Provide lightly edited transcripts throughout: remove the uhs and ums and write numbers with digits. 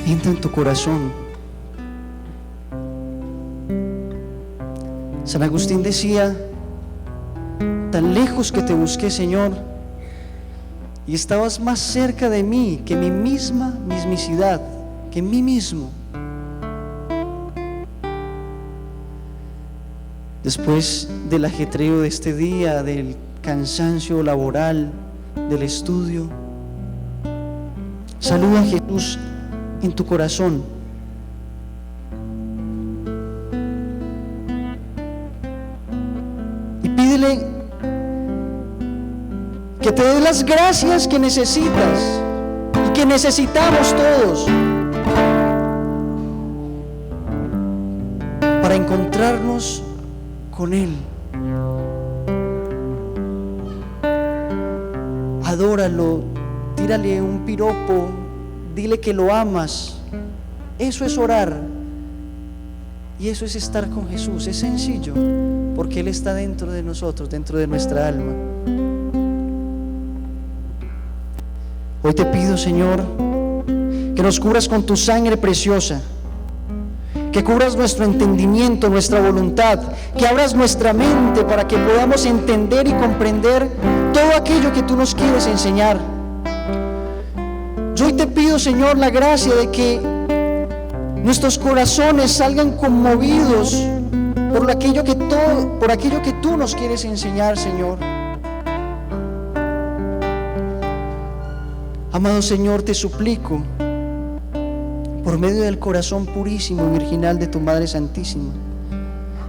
entra en tu corazón. San Agustín decía: tan lejos que te busqué, Señor, y estabas más cerca de mí que mi misma mismicidad, que mí mismo. Después del ajetreo de este día, del cansancio laboral, del estudio, saluda a Jesús en tu corazón. Y pídele que te dé las gracias que necesitas y que necesitamos todos para encontrarnos con Él. Adóralo, tírale un piropo, dile que lo amas. Eso es orar y eso es estar con Jesús. Es sencillo porque Él está dentro de nosotros, dentro de nuestra alma. Hoy te pido, Señor, que nos cubras con tu sangre preciosa, que cubras nuestro entendimiento, nuestra voluntad, que abras nuestra mente para que podamos entender y comprender todo aquello que tú nos quieres enseñar. Yo hoy te pido, Señor, la gracia de que nuestros corazones salgan conmovidos por aquello que tú nos quieres enseñar, Señor. Amado Señor, te suplico, por medio del corazón purísimo y virginal de tu Madre Santísima,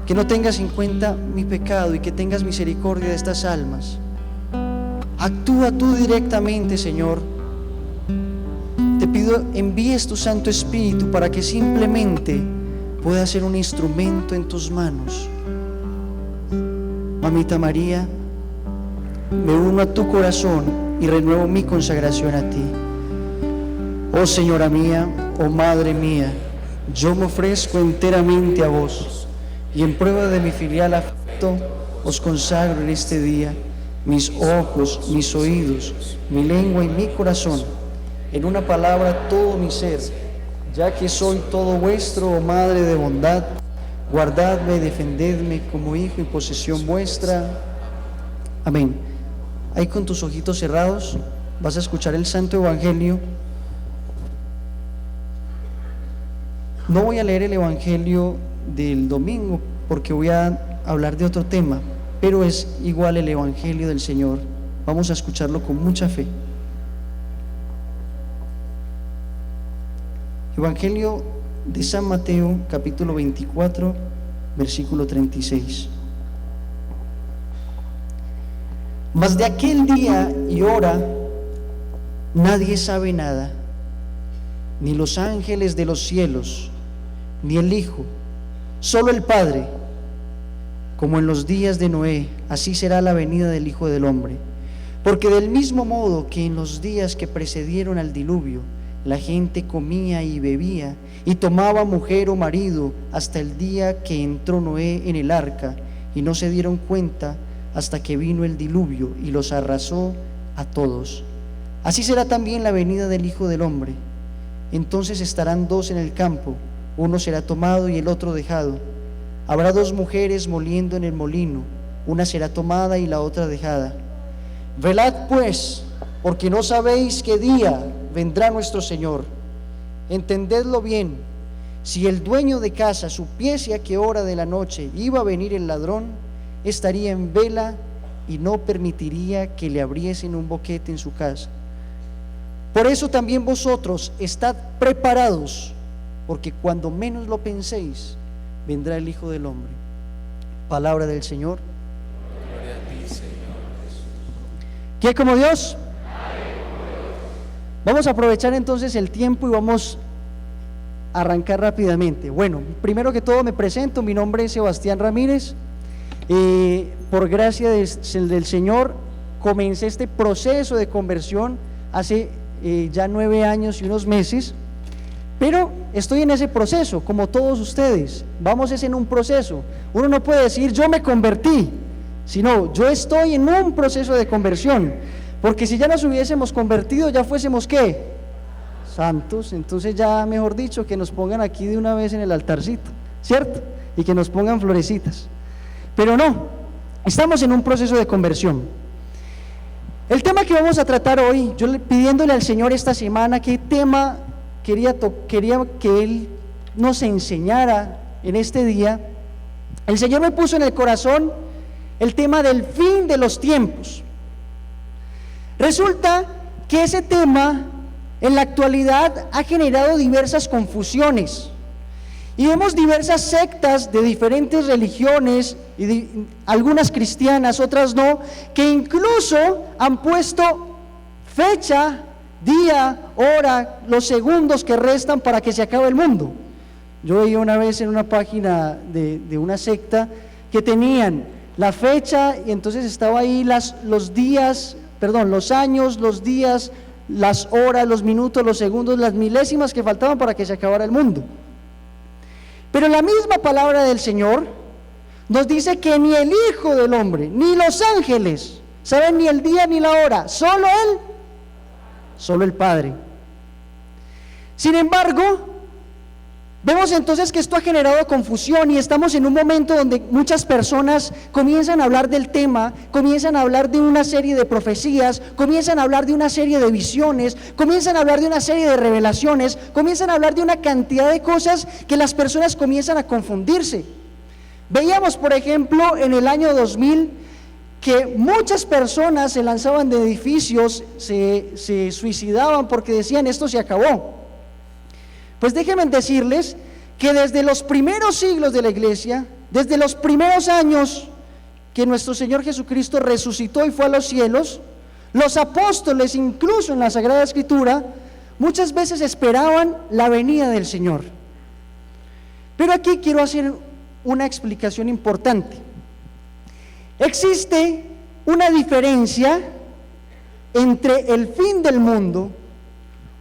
que no tengas en cuenta mi pecado y que tengas misericordia de estas almas. Actúa tú directamente, Señor. Te pido, envíes tu Santo Espíritu para que simplemente pueda ser un instrumento en tus manos. Mamita María, me uno a tu corazón y renuevo mi consagración a ti. Oh Señora mía, oh Madre mía, yo me ofrezco enteramente a vos y en prueba de mi filial afecto os consagro en este día mis ojos, mis oídos, mi lengua y mi corazón, en una palabra todo mi ser, ya que soy todo vuestro, oh Madre de bondad, guardadme y defendedme como hijo y posesión vuestra. Amén. Ahí con tus ojitos cerrados vas a escuchar el Santo Evangelio. No voy a leer el Evangelio del domingo porque voy a hablar de otro tema, pero es igual el Evangelio del Señor. Vamos a escucharlo con mucha fe. Evangelio de San Mateo, capítulo 24, versículo 36. Mas de aquel día y hora nadie sabe nada, ni los ángeles de los cielos, ni el Hijo, solo el Padre. Como en los días de Noé, así será la venida del Hijo del Hombre. Porque del mismo modo que en los días que precedieron al diluvio, la gente comía y bebía y tomaba mujer o marido hasta el día que entró Noé en el arca, y no se dieron cuenta hasta que vino el diluvio y los arrasó a todos. Así será también la venida del Hijo del Hombre. Entonces estarán dos en el campo, uno será tomado y el otro dejado. Habrá dos mujeres moliendo en el molino, una será tomada y la otra dejada. Velad pues, porque no sabéis qué día vendrá nuestro Señor. Entendedlo bien, si el dueño de casa supiese a qué hora de la noche iba a venir el ladrón, estaría en vela y no permitiría que le abriesen un boquete en su casa. Por eso también vosotros estad preparados, porque cuando menos lo penséis, vendrá el Hijo del Hombre. Palabra del Señor. Gloria a ti, Señor Jesús. ¿Quién como Dios? Vamos a aprovechar entonces el tiempo y vamos a arrancar rápidamente. Bueno, primero que todo me presento, mi nombre es Sebastián Ramírez. Por gracia del Señor comencé este proceso de conversión hace ya 9 años y unos meses, pero estoy en ese proceso como todos ustedes. Vamos en un proceso. Uno no puede decir yo me convertí, sino yo estoy en un proceso de conversión, porque si ya nos hubiésemos convertido ya fuésemos ¿qué? santos, entonces ya mejor dicho que nos pongan aquí de una vez en el altarcito, ¿cierto? Y que nos pongan florecitas. Pero no, estamos en un proceso de conversión. El tema que vamos a tratar hoy, pidiéndole al Señor esta semana qué tema quería que Él nos enseñara en este día. El Señor me puso en el corazón el tema del fin de los tiempos. Resulta que ese tema en la actualidad ha generado diversas confusiones y vemos diversas sectas de diferentes religiones y algunas cristianas, otras no, que incluso han puesto fecha, día, hora, los segundos que restan para que se acabe el mundo. Yo veía una vez en una página de una secta que tenían la fecha y entonces estaba ahí los años, los días, las horas, los minutos, los segundos, las milésimas que faltaban para que se acabara el mundo. Pero la misma palabra del Señor nos dice que ni el Hijo del Hombre, ni los ángeles, saben ni el día ni la hora, solo Él, solo el Padre. Sin embargo, vemos entonces que esto ha generado confusión y estamos en un momento donde muchas personas comienzan a hablar del tema, comienzan a hablar de una serie de profecías, comienzan a hablar de una serie de visiones, comienzan a hablar de una serie de revelaciones, comienzan a hablar de una cantidad de cosas que las personas comienzan a confundirse. Veíamos, por ejemplo, en el año 2000 que muchas personas se lanzaban de edificios, se suicidaban porque decían esto se acabó. Pues déjenme decirles que desde los primeros siglos de la iglesia, desde los primeros años que nuestro Señor Jesucristo resucitó y fue a los cielos, los apóstoles, incluso en la Sagrada Escritura, muchas veces esperaban la venida del Señor. Pero aquí quiero hacer una explicación importante. Existe una diferencia entre el fin del mundo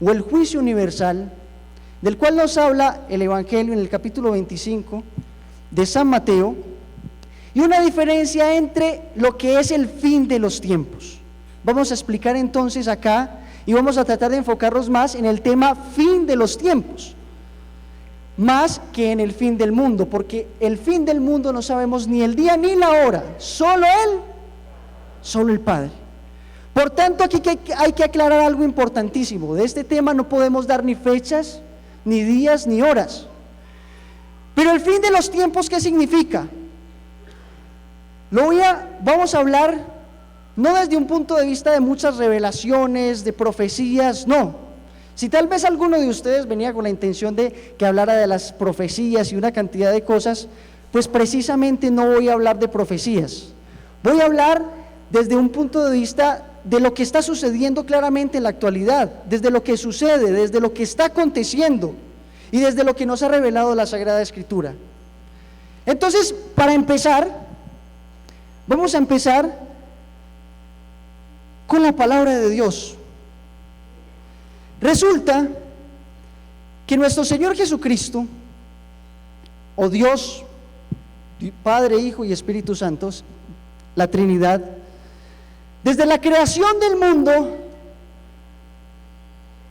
o el juicio universal, del cual nos habla el Evangelio en el capítulo 25 de San Mateo, y una diferencia entre lo que es el fin de los tiempos. Vamos a explicar entonces acá y vamos a tratar de enfocarnos más en el tema fin de los tiempos, más que en el fin del mundo, porque el fin del mundo no sabemos ni el día ni la hora, solo Él, solo el Padre. Por tanto, aquí hay que aclarar algo importantísimo. De este tema no podemos dar ni fechas, ni días, ni horas. Pero el fin de los tiempos, ¿qué significa? Vamos a hablar no desde un punto de vista de muchas revelaciones, de profecías, no. Si tal vez alguno de ustedes venía con la intención de que hablara de las profecías y una cantidad de cosas, pues precisamente no voy a hablar de profecías. Voy a hablar desde un punto de vista de lo que está sucediendo claramente en la actualidad, desde lo que sucede, desde lo que está aconteciendo y desde lo que nos ha revelado la Sagrada Escritura. Entonces, para empezar, vamos a empezar con la palabra de Dios. Resulta que nuestro Señor Jesucristo, o Dios, Padre, Hijo y Espíritu Santo, la Trinidad, desde la creación del mundo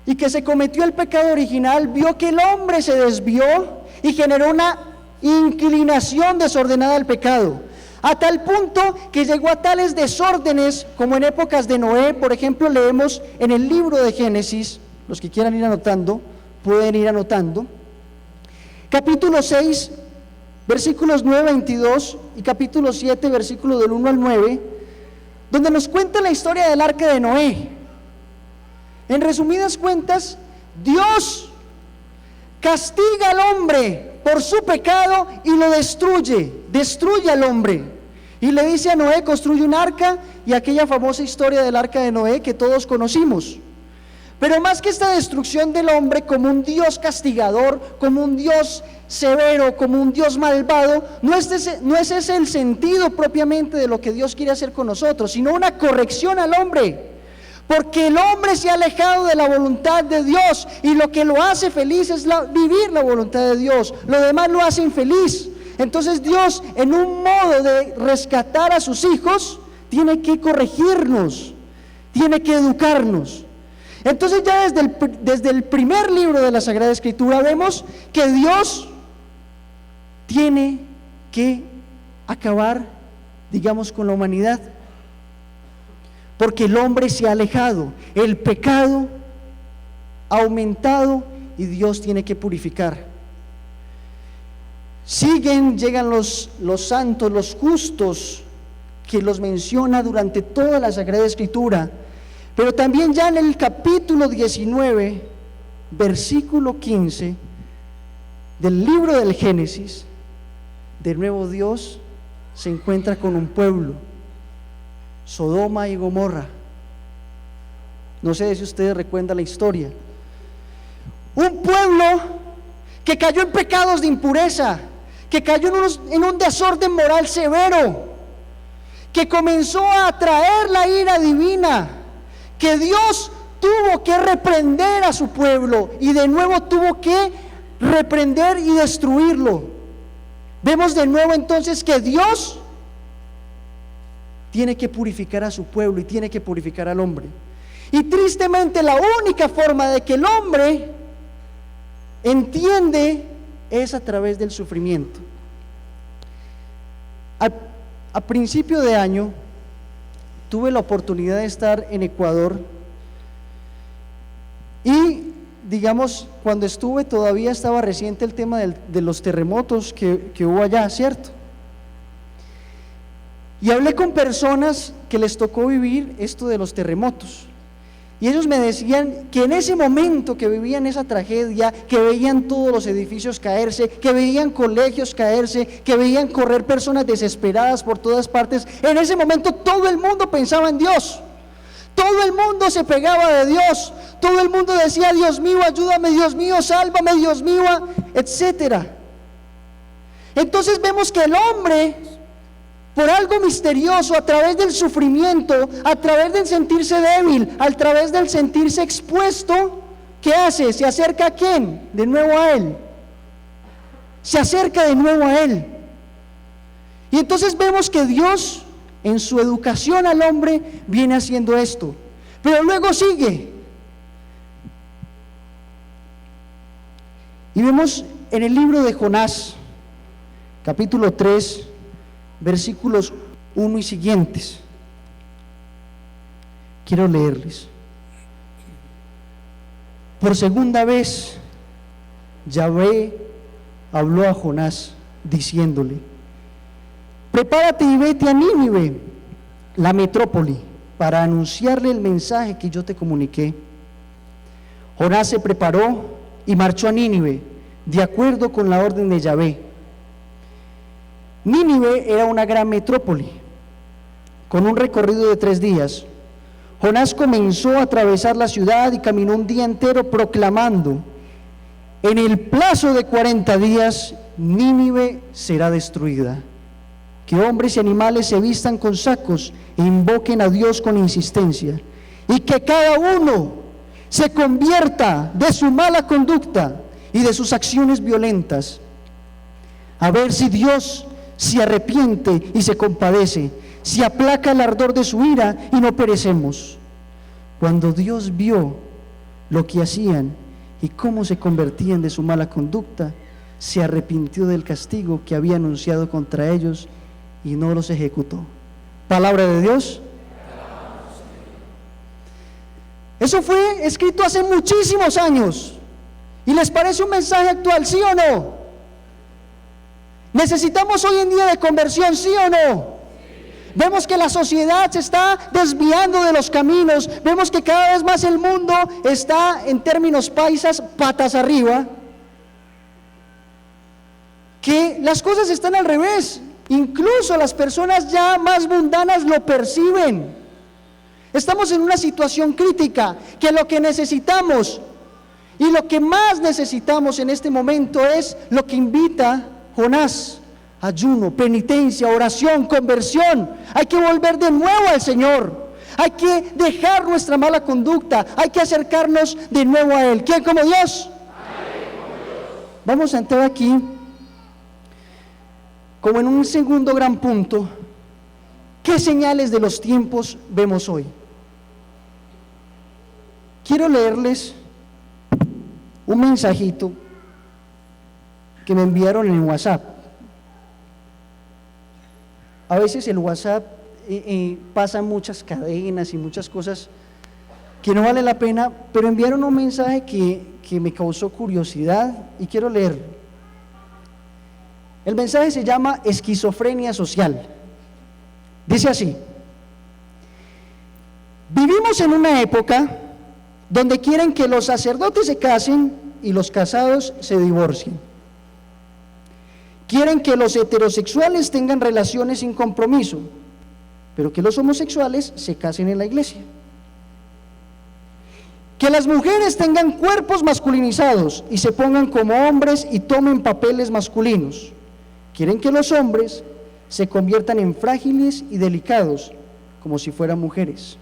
y que se cometió el pecado original, vio que el hombre se desvió y generó una inclinación desordenada al pecado, a tal punto que llegó a tales desórdenes como en épocas de Noé. Por ejemplo, leemos en el libro de Génesis, los que quieran ir anotando, pueden ir anotando, capítulo 6, versículos 9 a 22 y capítulo 7, versículos del 1 al 9, donde nos cuenta la historia del arca de Noé. En resumidas cuentas, Dios castiga al hombre por su pecado y lo destruye al hombre. Y le dice a Noé, construye un arca, y aquella famosa historia del arca de Noé que todos conocimos. Pero más que esta destrucción del hombre como un Dios castigador, como un Dios severo, como un Dios malvado, no es ese el sentido propiamente de lo que Dios quiere hacer con nosotros, sino una corrección al hombre, porque el hombre se ha alejado de la voluntad de Dios y lo que lo hace feliz es vivir la voluntad de Dios, lo demás lo hace infeliz. Entonces Dios, en un modo de rescatar a sus hijos, tiene que corregirnos, tiene que educarnos. Entonces ya desde el primer libro de la Sagrada Escritura vemos que Dios tiene que acabar, digamos, con la humanidad, porque el hombre se ha alejado, el pecado ha aumentado y Dios tiene que purificar. Llegan los santos, los justos, que los menciona durante toda la Sagrada Escritura, pero también ya en el capítulo 19, versículo 15 del libro del Génesis, de nuevo Dios se encuentra con un pueblo, Sodoma y Gomorra. No sé si ustedes recuerdan la historia. Un pueblo que cayó en pecados de impureza, que cayó en un desorden moral severo, que comenzó a atraer la ira divina, que Dios tuvo que reprender a su pueblo y de nuevo tuvo que reprender y destruirlo. Vemos de nuevo entonces que Dios tiene que purificar a su pueblo y tiene que purificar al hombre. Y tristemente la única forma de que el hombre entiende es a través del sufrimiento. A principio de año tuve la oportunidad de estar en Ecuador y, digamos, cuando estuve todavía estaba reciente el tema de los terremotos que hubo allá, ¿cierto? Y hablé con personas que les tocó vivir esto de los terremotos. Y ellos me decían que en ese momento que vivían esa tragedia, que veían todos los edificios caerse, que veían colegios caerse, que veían correr personas desesperadas por todas partes, en ese momento todo el mundo pensaba en Dios. Todo el mundo se pegaba de Dios. Todo el mundo decía: Dios mío, ayúdame, Dios mío, sálvame, Dios mío, etcétera. Entonces vemos que el hombre, por algo misterioso, a través del sufrimiento, a través del sentirse débil, a través del sentirse expuesto, ¿qué hace? ¿Se acerca a quién? De nuevo a Él. Se acerca de nuevo a Él. Y entonces vemos que Dios, en su educación al hombre, viene haciendo esto. Pero luego sigue. Y vemos en el libro de Jonás, capítulo 3, versículos 1 y siguientes. Quiero leerles. Por segunda vez, Yahvé habló a Jonás, diciéndole: prepárate y vete a Nínive, la metrópoli, para anunciarle el mensaje que yo te comuniqué. Jonás se preparó y marchó a Nínive, de acuerdo con la orden de Yahvé. Nínive era una gran metrópoli, con un recorrido de 3 días. Jonás comenzó a atravesar la ciudad y caminó un día entero proclamando: en el plazo de 40 días, Nínive será destruida. Que hombres y animales se vistan con sacos e invoquen a Dios con insistencia, y que cada uno se convierta de su mala conducta y de sus acciones violentas, a ver si Dios se arrepiente y se compadece, si aplaca el ardor de su ira y no perecemos. Cuando Dios vio lo que hacían y cómo se convertían de su mala conducta, se arrepintió del castigo que había anunciado contra ellos y no los ejecutó. Palabra de Dios. Eso fue escrito hace muchísimos años. ¿Y les parece un mensaje actual, sí o no? ¿Necesitamos hoy en día de conversión, sí o no? Vemos que la sociedad se está desviando de los caminos. Vemos que cada vez más el mundo está, en términos paisas, patas arriba. Que las cosas están al revés. Incluso las personas ya más mundanas lo perciben. Estamos en una situación crítica, que lo que necesitamos y lo que más necesitamos en este momento es lo que invita Jonás: ayuno, penitencia, oración, conversión. Hay que volver de nuevo al Señor. Hay que dejar nuestra mala conducta. Hay que acercarnos de nuevo a Él. ¿Quién como Dios? Vamos a entrar aquí como en un segundo gran punto. ¿Qué señales de los tiempos vemos hoy? quiero leerles un mensajito que me enviaron en WhatsApp. A veces el WhatsApp pasa muchas cadenas y muchas cosas que no vale la pena, pero enviaron un mensaje que me causó curiosidad y quiero leerlo. El mensaje se llama esquizofrenia social. Dice así: vivimos en una época donde quieren que los sacerdotes se casen y los casados se divorcien. Quieren que los heterosexuales tengan relaciones sin compromiso, pero que los homosexuales se casen en la iglesia. Que las mujeres tengan cuerpos masculinizados y se pongan como hombres y tomen papeles masculinos. Quieren que los hombres se conviertan en frágiles y delicados, como si fueran mujeres.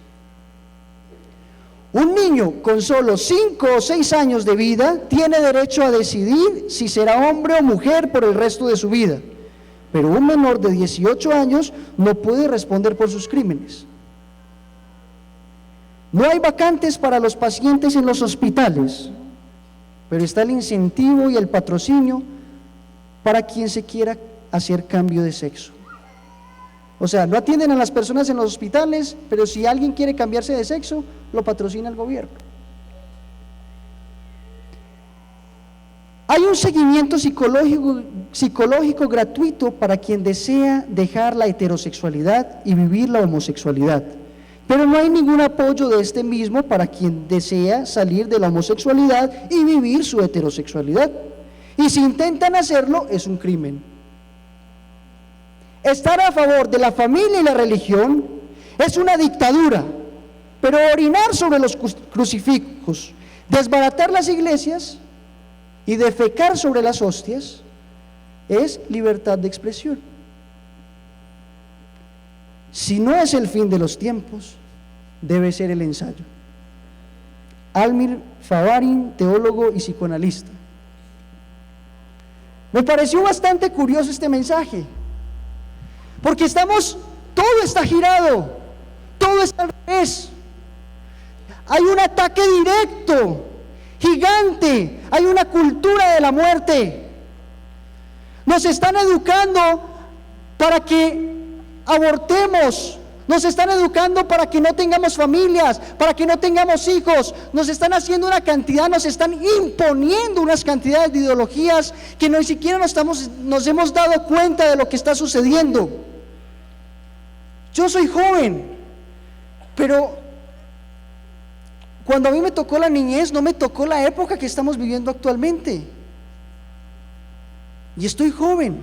Un niño con solo 5 o 6 años de vida tiene derecho a decidir si será hombre o mujer por el resto de su vida, pero un menor de 18 años no puede responder por sus crímenes. No hay vacantes para los pacientes en los hospitales, pero está el incentivo y el patrocinio para quien se quiera hacer cambio de sexo. O sea, no atienden a las personas en los hospitales, pero si alguien quiere cambiarse de sexo, lo patrocina el gobierno. Hay un seguimiento psicológico gratuito para quien desea dejar la heterosexualidad y vivir la homosexualidad, pero no hay ningún apoyo de este mismo para quien desea salir de la homosexualidad y vivir su heterosexualidad. Y si intentan hacerlo, es un crimen. Estar a favor de la familia y la religión es una dictadura, pero orinar sobre los crucifijos, desbaratar las iglesias y defecar sobre las hostias es libertad de expresión. Si no es el fin de los tiempos, debe ser el ensayo. Almir Favarin, teólogo y psicoanalista. Me pareció bastante curioso este mensaje, porque todo está girado, todo está al revés. Hay un ataque directo, gigante, hay una cultura de la muerte. Nos están educando para que abortemos, nos están educando para que no tengamos familias, para que no tengamos hijos, nos están haciendo una cantidad, nos están imponiendo unas cantidades de ideologías que ni siquiera nos hemos dado cuenta de lo que está sucediendo. Yo soy joven, pero cuando a mí me tocó la niñez, no me tocó la época que estamos viviendo actualmente. Y estoy joven,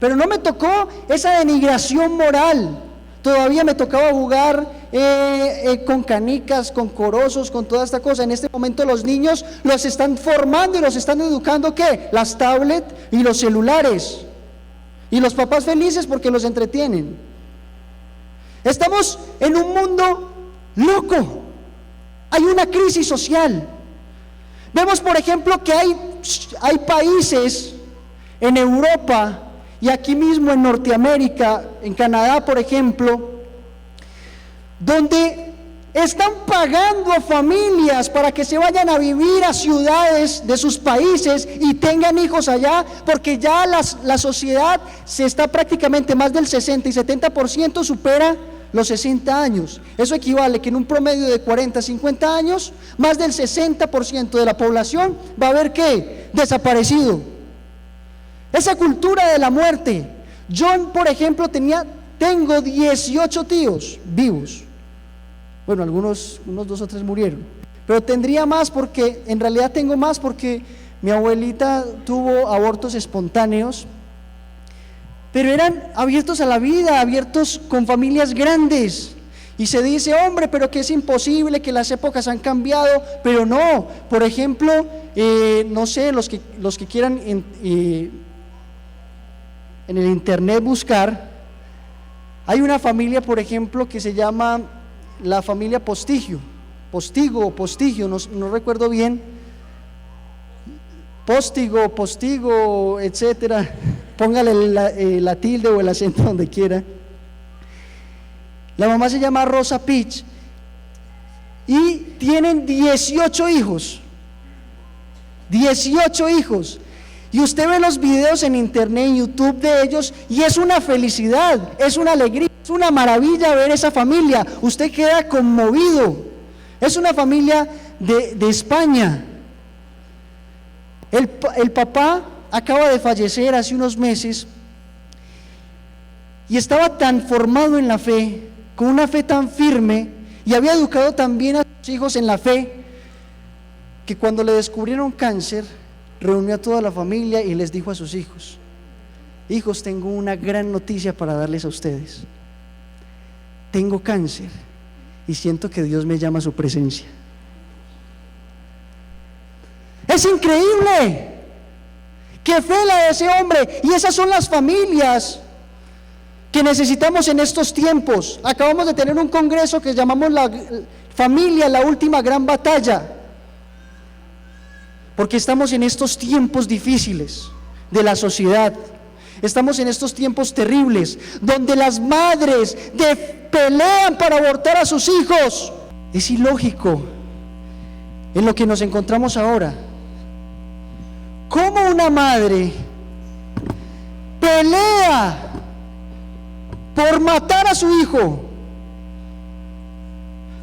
pero no me tocó esa denigración moral. Todavía me tocaba jugar con canicas, con corozos, con toda esta cosa. En este momento los niños los están formando y los están educando, ¿qué? Las tablets y los celulares. Y los papás felices porque los entretienen. Estamos en un mundo loco. Hay una crisis social. Vemos, por ejemplo, que hay países en Europa y aquí mismo en Norteamérica, en Canadá, por ejemplo, donde están pagando a familias para que se vayan a vivir a ciudades de sus países y tengan hijos allá, porque ya la sociedad se está prácticamente más del 60 y 70% supera los 60 años. Eso equivale que en un promedio de 40, 50 años, más del 60% de la población va a haber ¿qué? Desaparecido. Esa cultura de la muerte. Yo, por ejemplo, tengo 18 tíos vivos. Bueno, unos 2 o 3 murieron, pero tendría más porque, en realidad tengo más porque mi abuelita tuvo abortos espontáneos, pero eran abiertos a la vida, abiertos con familias grandes. Y se dice, hombre, pero que es imposible, que las épocas han cambiado, pero no. Por ejemplo, no sé, los que quieran en el internet buscar, hay una familia, por ejemplo, que se llama la familia Postigo, no recuerdo bien, Postigo, etcétera. Póngale la tilde o el acento donde quiera. La mamá se llama Rosa Peach y tienen 18 hijos. 18 hijos. Y usted ve los videos en internet, en YouTube de ellos, y es una felicidad, es una alegría, es una maravilla ver esa familia. Usted queda conmovido. Es una familia de España. El papá acaba de fallecer hace unos meses y estaba tan formado en la fe, con una fe tan firme, y había educado también a sus hijos en la fe, que cuando le descubrieron cáncer, reunió a toda la familia y les dijo a sus hijos: hijos, tengo una gran noticia para darles a ustedes. Tengo cáncer y siento que Dios me llama a su presencia. Es increíble. Qué fe la de ese hombre. Y esas son las familias que necesitamos en estos tiempos. Acabamos de tener un congreso que llamamos la familia, la última gran batalla, porque estamos en estos tiempos difíciles de la sociedad. Estamos en estos tiempos terribles donde las madres pelean para abortar a sus hijos. Es ilógico en lo que nos encontramos ahora. ¿Cómo una madre pelea por matar a su hijo?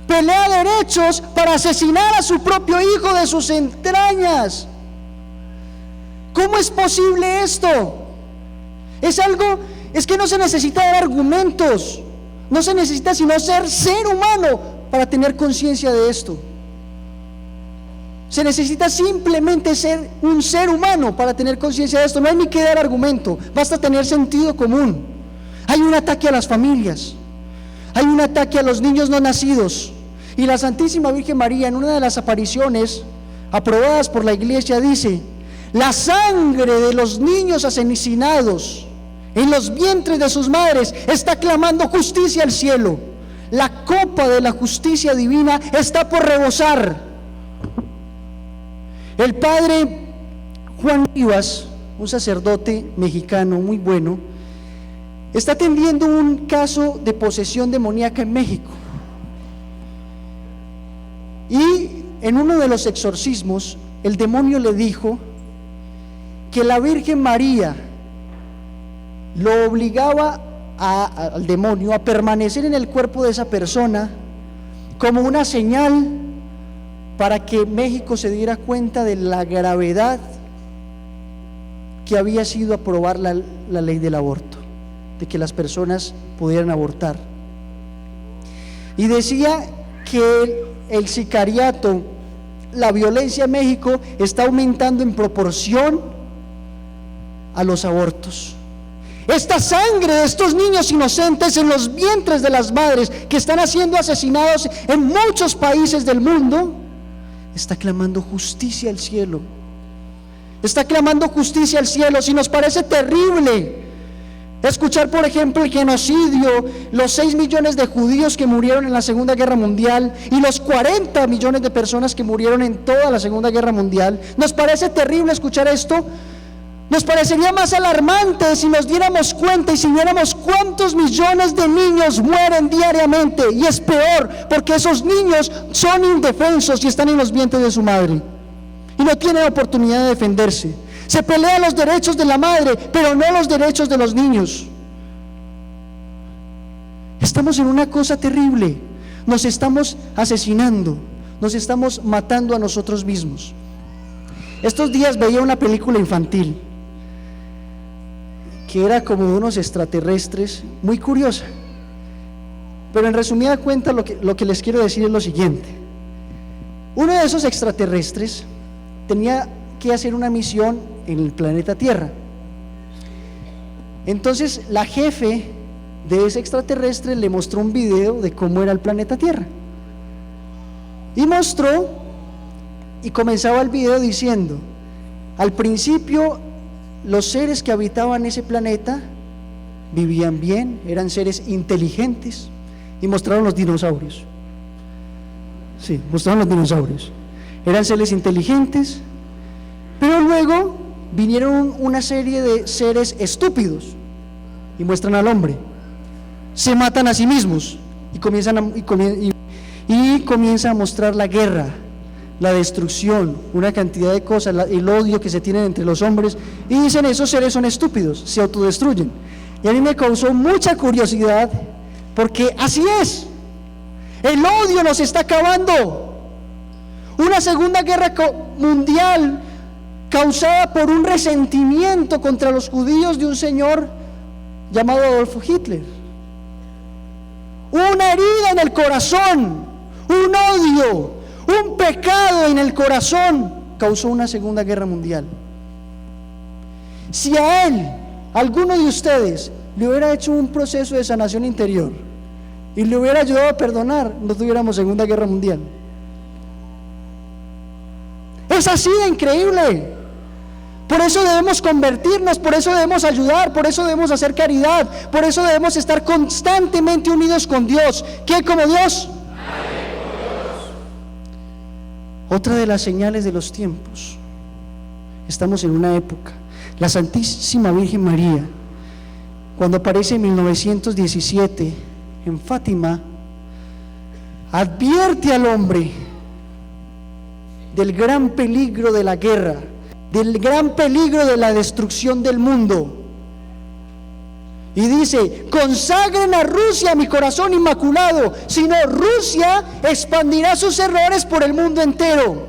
Pelea derechos para asesinar a su propio hijo de sus entrañas. ¿Cómo es posible esto? Es que no se necesita dar argumentos, no se necesita sino ser humano para tener conciencia de esto. Se necesita simplemente ser un ser humano para tener conciencia de esto. No hay ni que dar argumento, basta tener sentido común. Hay un ataque a las familias, hay un ataque a los niños no nacidos, y la Santísima Virgen María, en una de las apariciones aprobadas por la Iglesia, dice: la sangre de los niños asesinados en los vientres de sus madres está clamando justicia al cielo. La copa de la justicia divina está por rebosar. El padre Juan Rivas, un sacerdote mexicano muy bueno, está atendiendo un caso de posesión demoníaca en México. Y en uno de los exorcismos, el demonio le dijo que la Virgen María lo obligaba al demonio a permanecer en el cuerpo de esa persona como una señal para que México se diera cuenta de la gravedad que había sido aprobar la ley del aborto, de que las personas pudieran abortar. Y decía que el sicariato, la violencia en México está aumentando en proporción a los abortos. Esta sangre de estos niños inocentes en los vientres de las madres que están siendo asesinados en muchos países del mundo está clamando justicia al cielo. Está clamando justicia al cielo. Si nos parece terrible escuchar, por ejemplo, el genocidio, los 6 millones de judíos que murieron en la Segunda Guerra Mundial y los 40 millones de personas que murieron en toda la Segunda Guerra Mundial, nos parece terrible escuchar esto. Nos parecería más alarmante si nos diéramos cuenta y si viéramos cuántos millones de niños mueren diariamente. Y es peor porque esos niños son indefensos y están en los vientres de su madre y no tienen oportunidad de defenderse. Se pelean los derechos de la madre, pero no los derechos de los niños. Estamos en una cosa terrible. Nos estamos asesinando, nos estamos matando a nosotros mismos. Estos días veía una película infantil que era como de unos extraterrestres, muy curiosa, pero en resumida cuenta lo que les quiero decir es lo siguiente. Uno de esos extraterrestres tenía que hacer una misión en el planeta Tierra. Entonces la jefe de ese extraterrestre le mostró un video de cómo era el planeta Tierra, y mostró y comenzaba el video diciendo: al principio los seres que habitaban ese planeta vivían bien, eran seres inteligentes, y mostraron los dinosaurios. Sí, mostraron los dinosaurios. Eran seres inteligentes, pero luego vinieron una serie de seres estúpidos y muestran al hombre. Se matan a sí mismos y comienzan comienza a mostrar la guerra, la destrucción, una cantidad de cosas, el odio que se tiene entre los hombres, y dicen: esos seres son estúpidos, se autodestruyen. Y a mí me causó mucha curiosidad, porque así es, el odio nos está acabando. Una segunda guerra mundial causada por un resentimiento contra los judíos de un señor llamado Adolfo Hitler. Una herida en el corazón, un odio, un pecado en el corazón causó una segunda guerra mundial. Si a él, alguno de ustedes, le hubiera hecho un proceso de sanación interior y le hubiera ayudado a perdonar, no tuviéramos segunda guerra mundial. Es así de increíble. Por eso debemos convertirnos, por eso debemos ayudar, por eso debemos hacer caridad, por eso debemos estar constantemente unidos con Dios. ¿Quién como Dios? Otra de las señales de los tiempos. Estamos en una época. La Santísima Virgen María, cuando aparece en 1917 en Fátima, advierte al hombre del gran peligro de la guerra, del gran peligro de la destrucción del mundo, y dice: consagren a Rusia mi corazón inmaculado, si no, Rusia expandirá sus errores por el mundo entero.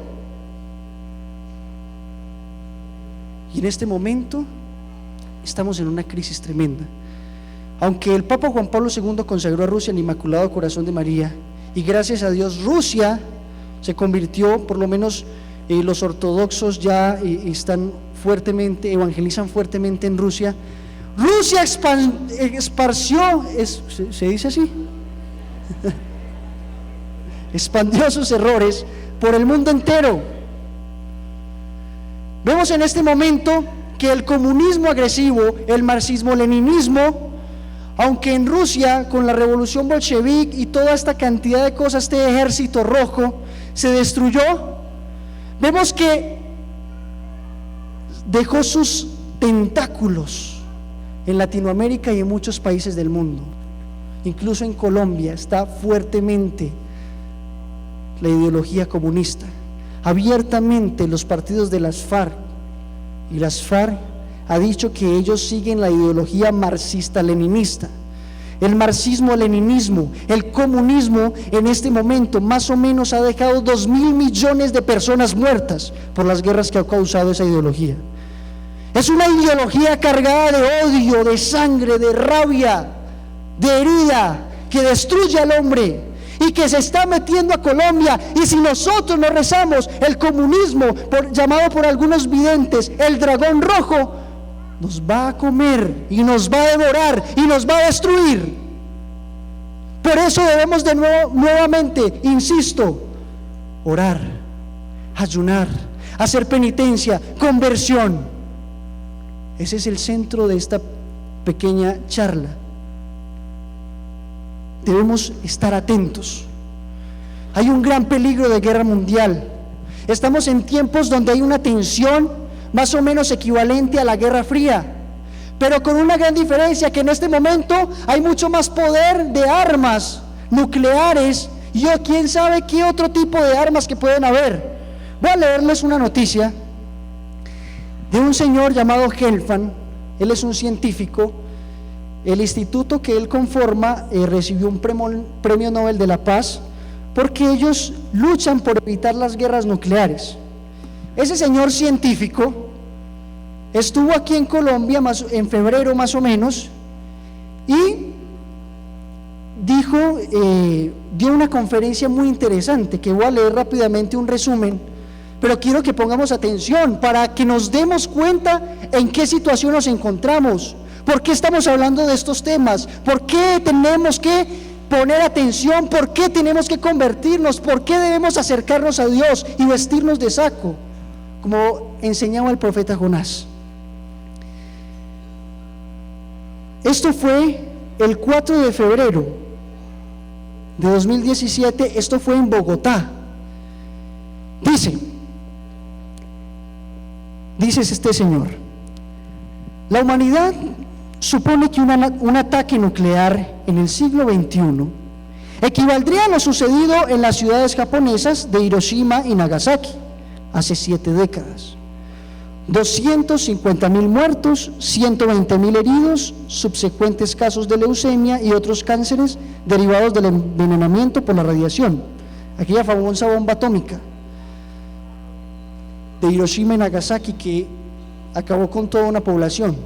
Y en este momento estamos en una crisis tremenda. Aunque el Papa Juan Pablo II consagró a Rusia el Inmaculado Corazón de María, y gracias a Dios Rusia se convirtió, por lo menos los ortodoxos ya están fuertemente, evangelizan fuertemente en Rusia. Rusia esparció, ¿se dice así? Expandió sus errores por el mundo entero. Vemos en este momento que el comunismo agresivo, el marxismo-leninismo, aunque en Rusia con la revolución bolchevique y toda esta cantidad de cosas, este ejército rojo se destruyó, vemos que dejó sus tentáculos en Latinoamérica y en muchos países del mundo. Incluso en Colombia está fuertemente la ideología comunista. Abiertamente los partidos de las FARC, y las FARC ha dicho que ellos siguen la ideología marxista-leninista. El marxismo-leninismo, el comunismo en este momento más o menos ha dejado 2.000 millones de personas muertas por las guerras que ha causado esa ideología. Es una ideología cargada de odio, de sangre, de rabia, de herida, que destruye al hombre y que se está metiendo a Colombia. Y si nosotros no rezamos, el comunismo, llamado por algunos videntes el dragón rojo, nos va a comer y nos va a devorar y nos va a destruir. Por eso debemos de nuevo, nuevamente, insisto, orar, ayunar, hacer penitencia, conversión. Ese es el centro de esta pequeña charla. Debemos estar atentos. Hay un gran peligro de guerra mundial. Estamos en tiempos donde hay una tensión más o menos equivalente a la Guerra Fría, pero con una gran diferencia, que en este momento hay mucho más poder de armas nucleares y quién sabe qué otro tipo de armas que pueden haber. Voy a leerles una noticia de un señor llamado Helfand. Él es un científico. El instituto que él conforma recibió un premio Nobel de la Paz porque ellos luchan por evitar las guerras nucleares. Ese señor científico estuvo aquí en Colombia en febrero más o menos y dio una conferencia muy interesante, que voy a leer rápidamente un resumen, pero quiero que pongamos atención para que nos demos cuenta en qué situación nos encontramos, por qué estamos hablando de estos temas, por qué tenemos que poner atención, por qué tenemos que convertirnos, por qué debemos acercarnos a Dios y vestirnos de saco, como enseñaba el profeta Jonás. Esto fue el 4 de febrero de 2017, esto fue en Bogotá. Dice este señor: la humanidad supone que un ataque nuclear en el siglo XXI Equivaldría a lo sucedido en las ciudades japonesas de Hiroshima y Nagasaki hace 7 décadas. 250.000 muertos, 120.000 heridos, subsecuentes casos de leucemia y otros cánceres derivados del envenenamiento por la radiación. Aquella famosa bomba atómica de Hiroshima y Nagasaki que acabó con toda una población.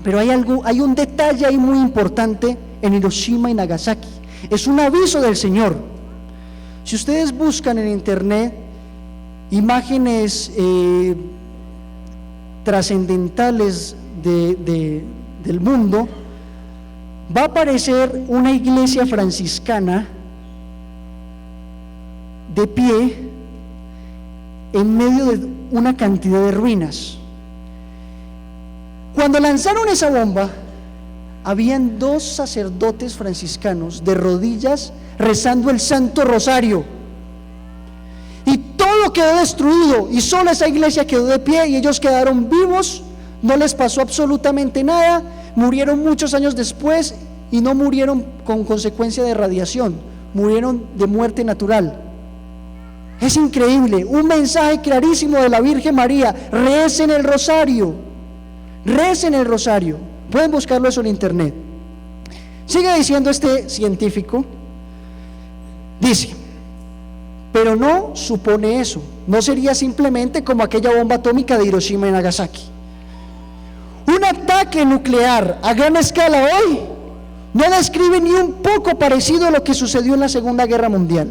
Pero hay un detalle ahí muy importante en Hiroshima y Nagasaki. Es un aviso del Señor. Si ustedes buscan en internet imágenes trascendentales del mundo, va a aparecer una iglesia franciscana de pie en medio de una cantidad de ruinas. Cuando lanzaron esa bomba, habían 2 sacerdotes franciscanos de rodillas rezando el Santo Rosario, y todo quedó destruido y solo esa iglesia quedó de pie y ellos quedaron vivos, no les pasó absolutamente nada, murieron muchos años después y no murieron con consecuencia de radiación, murieron de muerte natural. Es increíble, un mensaje clarísimo de la Virgen María: recen el rosario, recen el rosario. Pueden buscarlo eso en internet. Sigue diciendo este científico, dice: pero no supone eso, no sería simplemente como aquella bomba atómica de Hiroshima y Nagasaki. Un ataque nuclear a gran escala hoy no describe ni un poco parecido a lo que sucedió en la Segunda Guerra Mundial,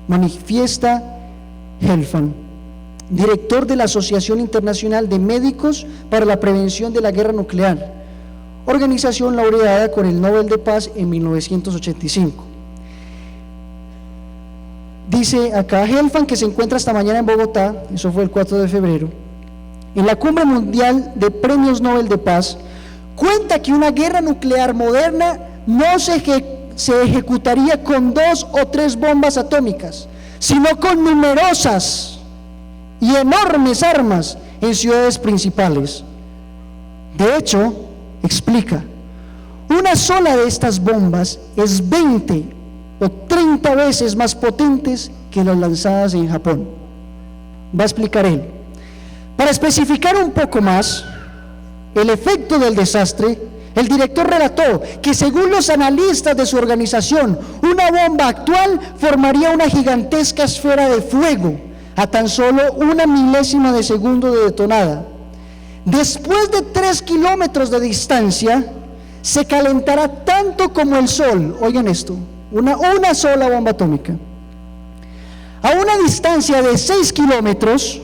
manifiesta Helfand, director de la Asociación Internacional de Médicos para la Prevención de la Guerra Nuclear, organización laureada con el Nobel de Paz en 1985. Dice acá Helfand, que se encuentra esta mañana en Bogotá, eso fue el 4 de febrero, en la Cumbre Mundial de Premios Nobel de Paz, cuenta que una guerra nuclear moderna no se ejecutaría con 2 o 3 bombas atómicas, sino con numerosas y enormes armas en ciudades principales. De hecho, explica, una sola de estas bombas es 20 o 30 veces más potentes que las lanzadas en Japón. Va a explicar él. Para especificar un poco más el efecto del desastre, el director relató que según los analistas de su organización, una bomba actual formaría una gigantesca esfera de fuego a tan solo 1 milésima de segundo de detonada. Después de 3 kilómetros de distancia, se calentará tanto como el sol. Oigan esto, una sola bomba atómica. A una distancia de 6 kilómetros,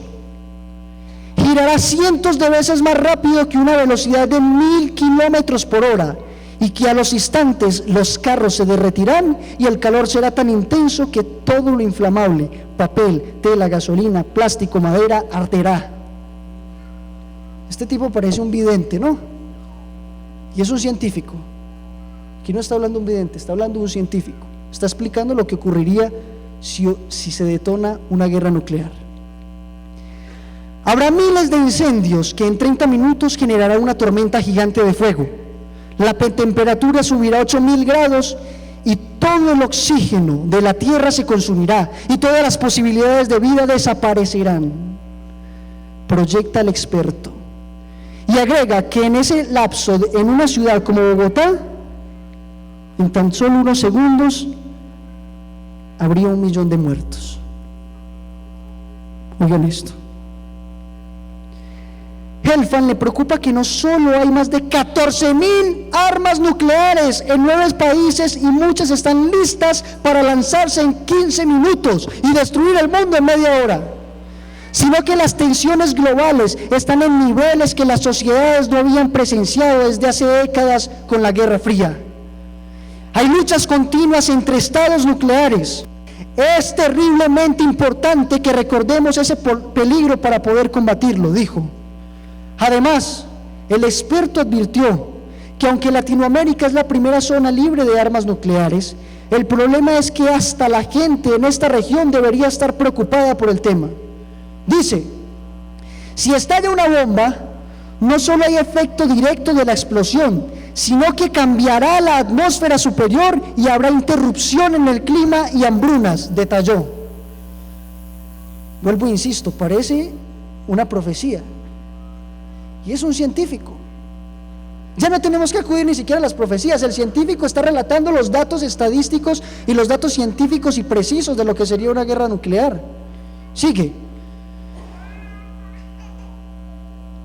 girará cientos de veces más rápido que una velocidad de 1000 kilómetros por hora, y que a los instantes los carros se derretirán y el calor será tan intenso que todo lo inflamable, papel, tela, gasolina, plástico, madera, arderá. Este tipo parece un vidente, ¿no? Y es un científico. Aquí no está hablando un vidente, está hablando un científico. Está explicando lo que ocurriría si se detona una guerra nuclear. Habrá miles de incendios que en 30 minutos generará una tormenta gigante de fuego. La temperatura subirá a 8000 grados y todo el oxígeno de la tierra se consumirá y todas las posibilidades de vida desaparecerán, proyecta el experto. Y agrega que en ese lapso, en una ciudad como Bogotá, en tan solo unos segundos, habría 1 millón de muertos. Oigan esto. Helfand le preocupa que no solo hay más de 14.000 armas nucleares en 9 países y muchas están listas para lanzarse en 15 minutos y destruir el mundo en media hora, sino que las tensiones globales están en niveles que las sociedades no habían presenciado desde hace décadas con la Guerra Fría. Hay luchas continuas entre estados nucleares. Es terriblemente importante que recordemos ese peligro para poder combatirlo, dijo. Además, el experto advirtió que aunque Latinoamérica es la primera zona libre de armas nucleares, el problema es que hasta la gente en esta región debería estar preocupada por el tema. Dice, si estalla una bomba, no solo hay efecto directo de la explosión, sino que cambiará la atmósfera superior y habrá interrupción en el clima y hambrunas, detalló. Vuelvo e insisto, parece una profecía, y es un científico. Ya no tenemos que acudir ni siquiera a las profecías, el científico está relatando los datos estadísticos y los datos científicos y precisos de lo que sería una guerra nuclear. Sigue.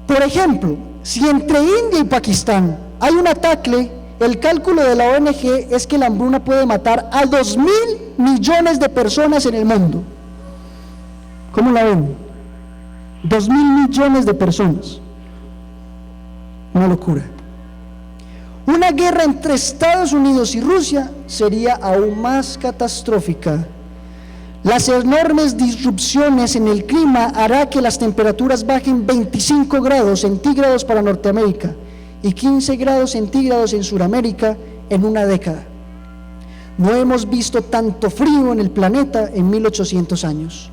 Por ejemplo, si entre India y Pakistán hay un ataque, el cálculo de la ONG es que la hambruna puede matar a 2.000 millones de personas en el mundo. ¿Cómo la ven? 2.000 millones de personas. Una locura. Una guerra entre Estados Unidos y Rusia sería aún más catastrófica. Las enormes disrupciones en el clima hará que las temperaturas bajen 25 grados centígrados para Norteamérica y 15 grados centígrados en Sudamérica en una década. No hemos visto tanto frío en el planeta en 1800 años.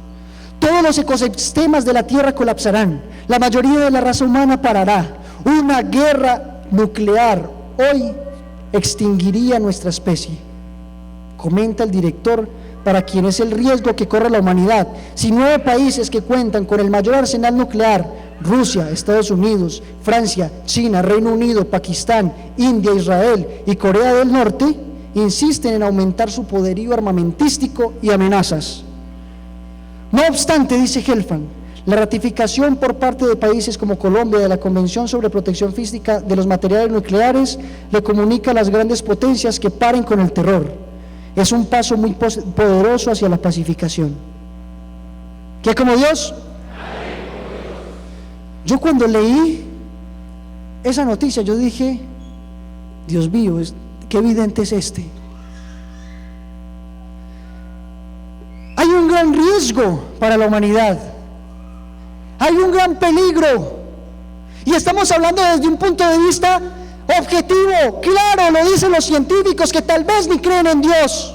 Todos los ecosistemas de la Tierra colapsarán. La mayoría de la raza humana parará. Una guerra nuclear hoy extinguiría nuestra especie, comenta el director, para quien es el riesgo que corre la humanidad. Si 9 países que cuentan con el mayor arsenal nuclear, Rusia, Estados Unidos, Francia, China, Reino Unido, Pakistán, India, Israel y Corea del Norte, insisten en aumentar su poderío armamentístico y amenazas. No obstante, dice Helfand, la ratificación por parte de países como Colombia de la Convención sobre Protección Física de los Materiales Nucleares le comunica a las grandes potencias que paren con el terror. Es un paso muy poderoso hacia la pacificación. ¿Qué como Dios? Yo cuando leí esa noticia, yo dije, Dios mío, qué evidente es este. Hay un gran riesgo para la humanidad. Hay un gran peligro. Y estamos hablando desde un punto de vista objetivo, claro, lo dicen los científicos que tal vez ni creen en Dios.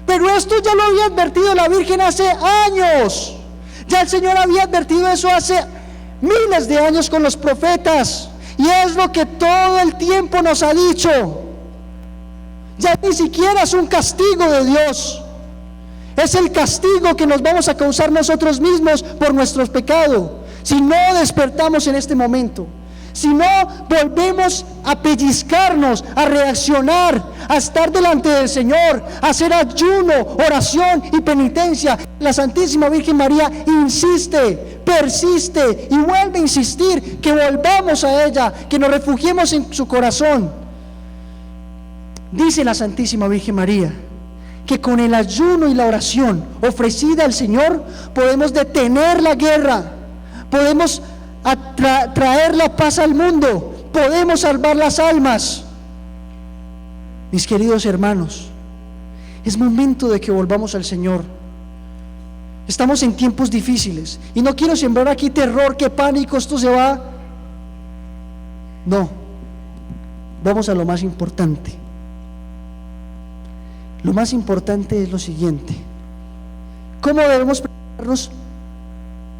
Pero esto ya lo había advertido la Virgen hace años. Ya el Señor había advertido eso hace miles de años con los profetas. Y es lo que todo el tiempo nos ha dicho. Ya ni siquiera es un castigo de Dios. Es el castigo que nos vamos a causar nosotros mismos por nuestros pecados, si no despertamos en este momento, si no volvemos a pellizcarnos, a reaccionar, a estar delante del Señor, a hacer ayuno, oración y penitencia. La Santísima Virgen María insiste, persiste y vuelve a insistir que volvamos a ella, que nos refugiemos en su corazón. Dice la Santísima Virgen María que con el ayuno y la oración ofrecida al Señor podemos detener la guerra, podemos traer la paz al mundo, podemos salvar las almas. Mis queridos hermanos, es momento de que volvamos al Señor. Estamos en tiempos difíciles y no quiero sembrar aquí terror, que pánico, esto se va. No, vamos a lo más importante. Lo más importante es lo siguiente: ¿cómo debemos prepararnos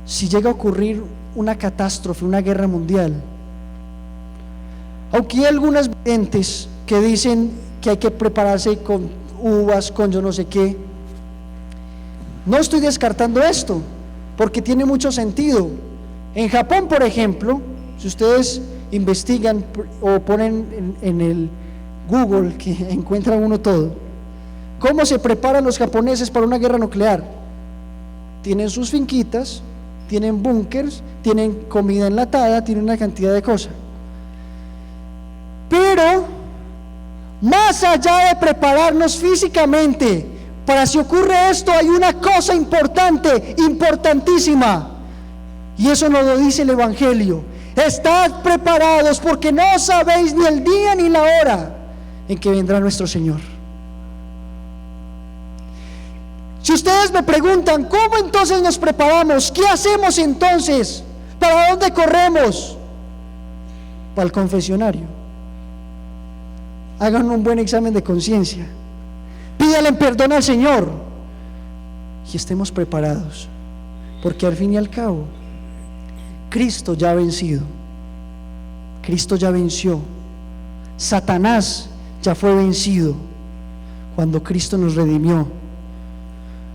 si llega a ocurrir una catástrofe, una guerra mundial? Aunque hay algunas videntes que dicen que hay que prepararse con uvas, con yo no sé qué, no estoy descartando esto, porque tiene mucho sentido. En Japón, por ejemplo, si ustedes investigan o ponen en el Google, que encuentra uno todo, ¿cómo se preparan los japoneses para una guerra nuclear? Tienen sus finquitas, tienen búnkers, tienen comida enlatada, tienen una cantidad de cosas. Pero, más allá de prepararnos físicamente, para si ocurre esto, hay una cosa importante, importantísima, y eso nos lo dice el Evangelio: estad preparados, porque no sabéis ni el día ni la hora en que vendrá nuestro Señor. Si ustedes me preguntan, ¿cómo entonces nos preparamos? ¿Qué hacemos entonces? ¿Para dónde corremos? Para el confesionario. Hagan un buen examen de conciencia. Pídale perdón al Señor y estemos preparados, porque al fin y al cabo Cristo ya ha vencido. Cristo ya venció Satanás ya fue vencido cuando Cristo nos redimió.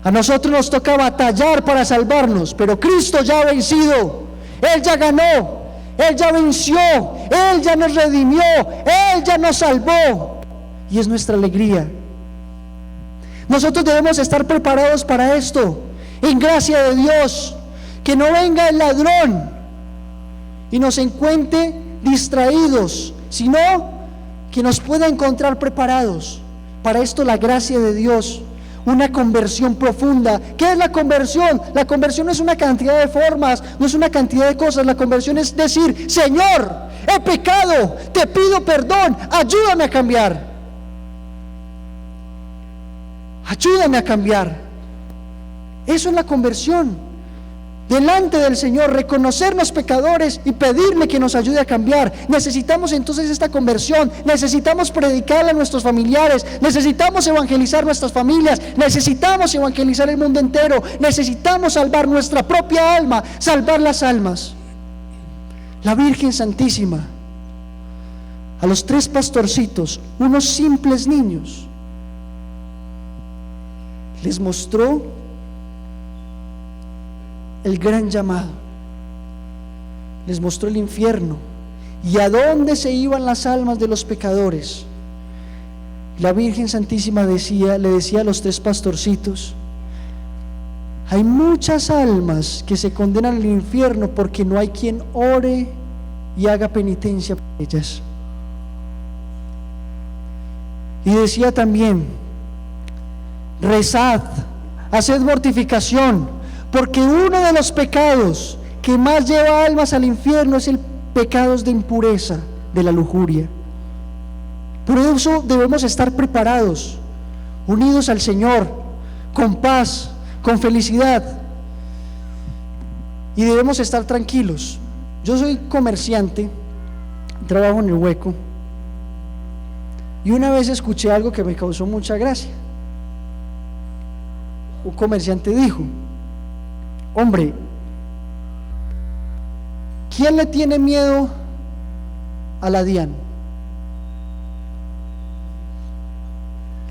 A nosotros nos toca batallar para salvarnos, pero Cristo ya ha vencido. Él ya ganó, Él ya venció, Él ya nos redimió, Él ya nos salvó, y es nuestra alegría. Nosotros debemos estar preparados para esto, en gracia de Dios. Que no venga el ladrón y nos encuentre distraídos, sino que nos pueda encontrar preparados. Para esto la gracia de Dios, una conversión profunda. ¿Qué es la conversión? La conversión no es una cantidad de formas, no es una cantidad de cosas. La conversión es decir: Señor, he pecado, te pido perdón, ayúdame a cambiar. Ayúdame a cambiar. Eso es la conversión. Delante del Señor, reconocernos pecadores y pedirle que nos ayude a cambiar. Necesitamos entonces esta conversión. Necesitamos predicarle a nuestros familiares. Necesitamos evangelizar nuestras familias. Necesitamos evangelizar el mundo entero. Necesitamos salvar nuestra propia alma, salvar las almas. La Virgen Santísima, a los 3 pastorcitos, unos simples niños, les mostró el gran llamado, les mostró el infierno y a dónde se iban las almas de los pecadores. La Virgen Santísima le decía a los 3 pastorcitos: hay muchas almas que se condenan al infierno porque no hay quien ore y haga penitencia por ellas. Y decía también: rezad, haced mortificación, porque uno de los pecados que más lleva almas al infierno es el pecado de impureza, de la lujuria. Por eso debemos estar preparados, unidos al Señor, con paz, con felicidad, y debemos estar tranquilos. Yo soy comerciante, trabajo en el Hueco, y una vez escuché algo que me causó mucha gracia. Un comerciante dijo: hombre, ¿quién le tiene miedo a la DIAN?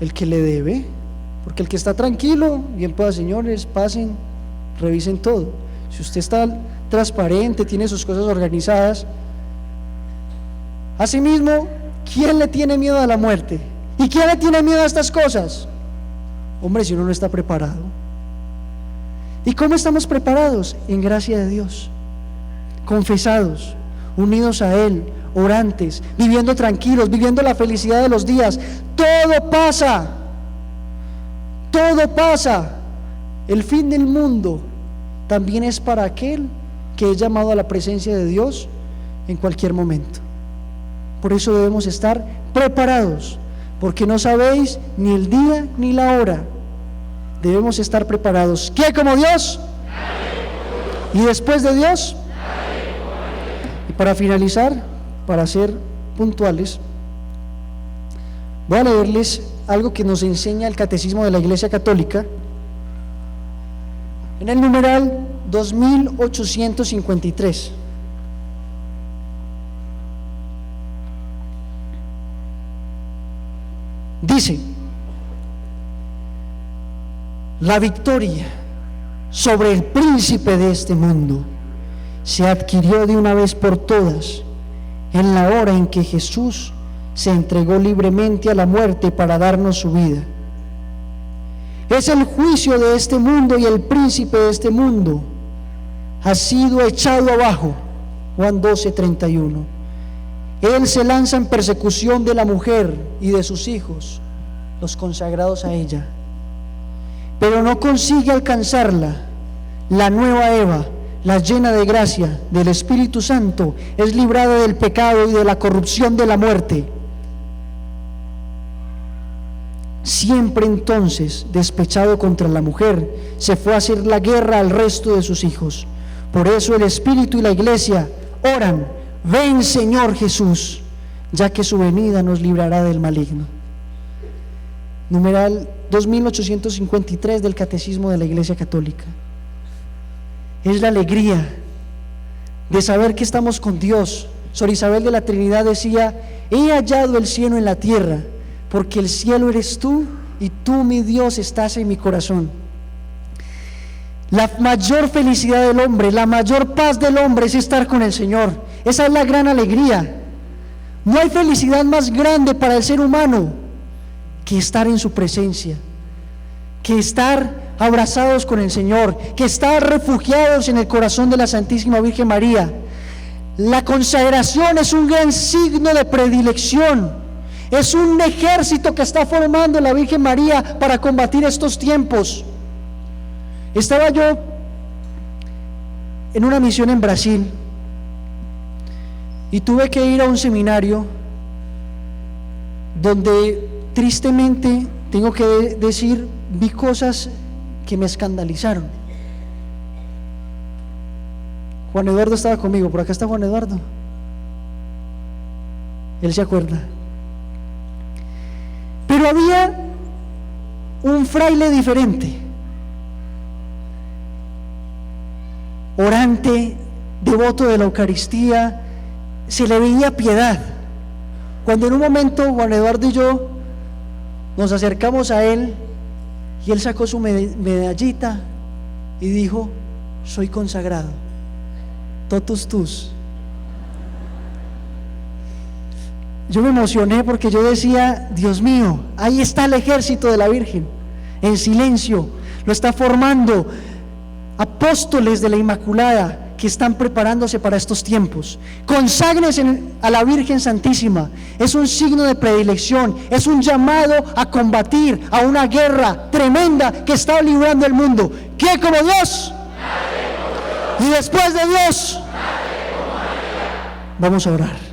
El que le debe, porque el que está tranquilo, bien pueda, señores, pasen, revisen todo. Si usted está transparente, tiene sus cosas organizadas. Asimismo, ¿quién le tiene miedo a la muerte? ¿Y quién le tiene miedo a estas cosas? Hombre, si uno no está preparado. ¿Y cómo estamos preparados? En gracia de Dios, confesados, unidos a Él, orantes, viviendo tranquilos, viviendo la felicidad de los días. Todo pasa, todo pasa. El fin del mundo también es para aquel que es llamado a la presencia de Dios en cualquier momento. Por eso debemos estar preparados, porque no sabéis ni el día ni la hora. Debemos estar preparados. ¿Qué como Dios? ¿Y después de Dios? Y para finalizar, para ser puntuales, voy a leerles algo que nos enseña el Catecismo de la Iglesia Católica en el numeral 2853. Dice: la victoria sobre el príncipe de este mundo se adquirió de una vez por todas en la hora en que Jesús se entregó libremente a la muerte para darnos su vida. Es el juicio de este mundo, y el príncipe de este mundo ha sido echado abajo. Juan 12:31. Él se lanza en persecución de la mujer y de sus hijos, los consagrados a ella, pero no consigue alcanzarla. La nueva Eva, la llena de gracia del Espíritu Santo, es librada del pecado y de la corrupción de la muerte. Siempre entonces, despechado contra la mujer, se fue a hacer la guerra al resto de sus hijos. Por eso el Espíritu y la Iglesia oran: ven, Señor Jesús, ya que su venida nos librará del maligno. Numeral 2853 del Catecismo de la Iglesia Católica. Es la alegría de saber que estamos con Dios, Sor Isabel de la Trinidad decía: he hallado el cielo en la tierra, porque el cielo eres tú y tú, mi Dios, estás en mi corazón. La mayor felicidad del hombre, la mayor paz del hombre es estar con el Señor. Esa es la gran alegría. No hay felicidad más grande para el ser humano que estar en su presencia, que estar abrazados con el Señor, que estar refugiados en el corazón de la Santísima Virgen María. La consagración es un gran signo de predilección, es un ejército que está formando la Virgen María para combatir estos tiempos. Estaba yo en una misión en Brasil y tuve que ir a un seminario donde tristemente, tengo que decir, vi cosas que me escandalizaron. Juan Eduardo estaba conmigo, por acá está Juan Eduardo. Él se acuerda. Pero había un fraile diferente, orante, devoto de la Eucaristía, se le veía piedad. Cuando en un momento Juan Eduardo y yo nos acercamos a él y él sacó su medallita y dijo: soy consagrado, totus tus. Yo me emocioné porque yo decía: Dios mío, ahí está el ejército de la Virgen, en silencio, lo está formando apóstoles de la Inmaculada que están preparándose para estos tiempos. Conságrense a la Virgen Santísima. Es un signo de predilección, es un llamado a combatir a una guerra tremenda que está librando el mundo. ¿Quién como Dios? Y después de Dios, vamos a orar.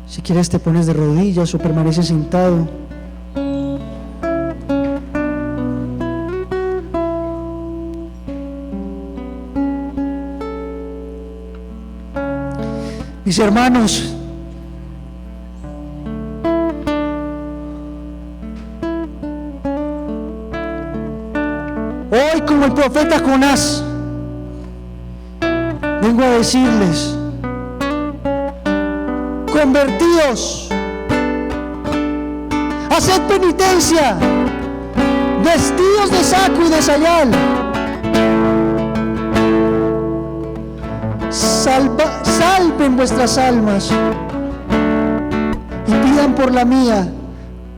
Si quieres te pones de rodillas o permaneces sentado. Mis hermanos, hoy, como el profeta Jonás, vengo a decirles: convertíos, haced penitencia, vestidos de saco y de sayal, salven vuestras almas y pidan por la mía,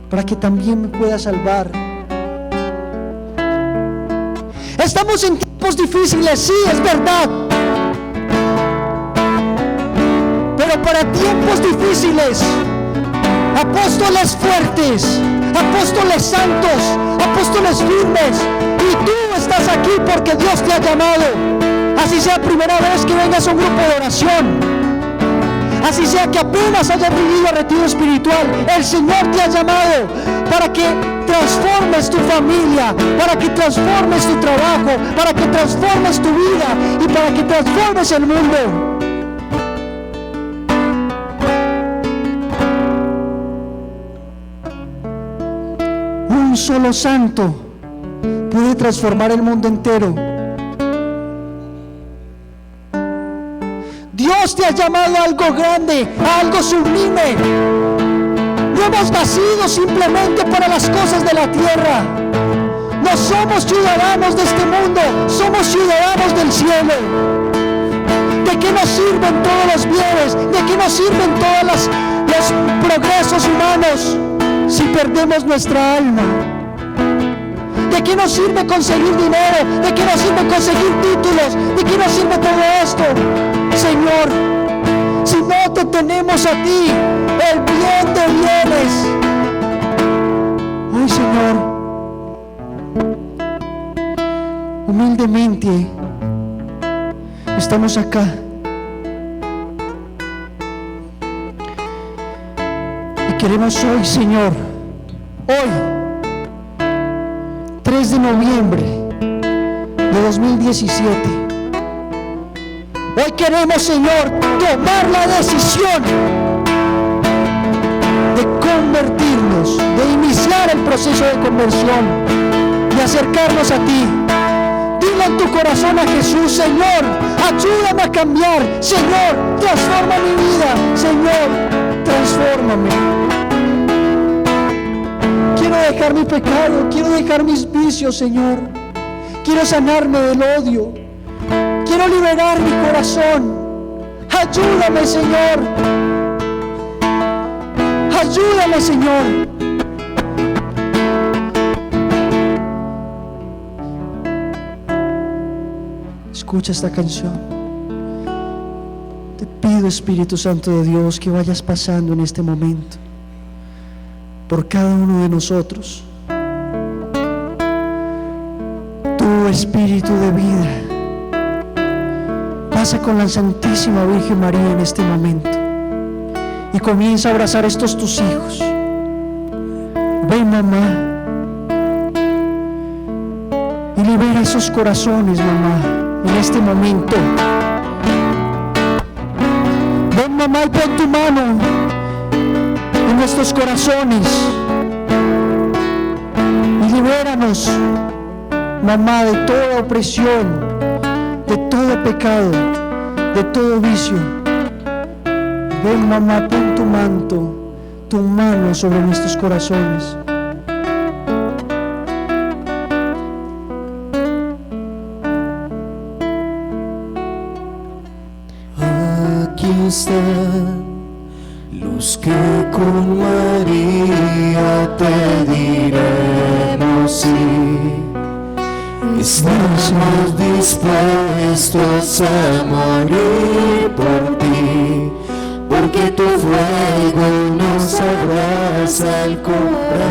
para que también me pueda salvar. Estamos en tiempos difíciles, sí, es verdad. Pero para tiempos difíciles, apóstoles fuertes, apóstoles santos, apóstoles firmes, y tú estás aquí porque Dios te ha llamado. Así sea primera vez que vengas a un grupo de oración, así sea que apenas hayas vivido el retiro espiritual, el Señor te ha llamado para que transformes tu familia, para que transformes tu trabajo, para que transformes tu vida y para que transformes el mundo. Un solo santo puede transformar el mundo entero. Dios te ha llamado a algo grande, a algo sublime. No hemos nacido simplemente para las cosas de la tierra. No somos ciudadanos de este mundo, somos ciudadanos del cielo. ¿De qué nos sirven todos los bienes? ¿De qué nos sirven todos los progresos humanos si perdemos nuestra alma? ¿De qué nos sirve conseguir dinero? ¿De qué nos sirve conseguir títulos? ¿De qué nos sirve todo esto? Señor, si no te tenemos a ti, el bien de bienes. Ay, Señor, humildemente estamos acá. Y queremos hoy, Señor, hoy, 3 de noviembre de 2017, hoy queremos, Señor, tomar la decisión de convertirnos, de iniciar el proceso de conversión. acercarnos a ti. Dile en tu corazón a Jesús: Señor, ayúdame a cambiar. Señor, transforma mi vida. Señor, transfórmame. Quiero dejar mi pecado, quiero dejar mis vicios, Señor. Quiero sanarme del odio. Quiero liberar mi corazón. Ayúdame, Señor. Ayúdame, Señor. Escucha esta canción. Te pido, Espíritu Santo de Dios, que vayas pasando en este momento por cada uno de nosotros. Tu Espíritu de vida pasa con la Santísima Virgen María en este momento y comienza a abrazar a estos tus hijos. Ven, mamá, y libera esos corazones, mamá, en este momento. Ven, mamá, y pon tu mano en nuestros corazones y libéranos, mamá, de toda opresión, de todo pecado, de todo vicio. Ven, mamá, pon tu manto, tu mano sobre nuestros corazones. Aquí están los que con María te diremos sí. Estamos dispuestos a morir por ti, porque tu fuego nos abraza el corazón.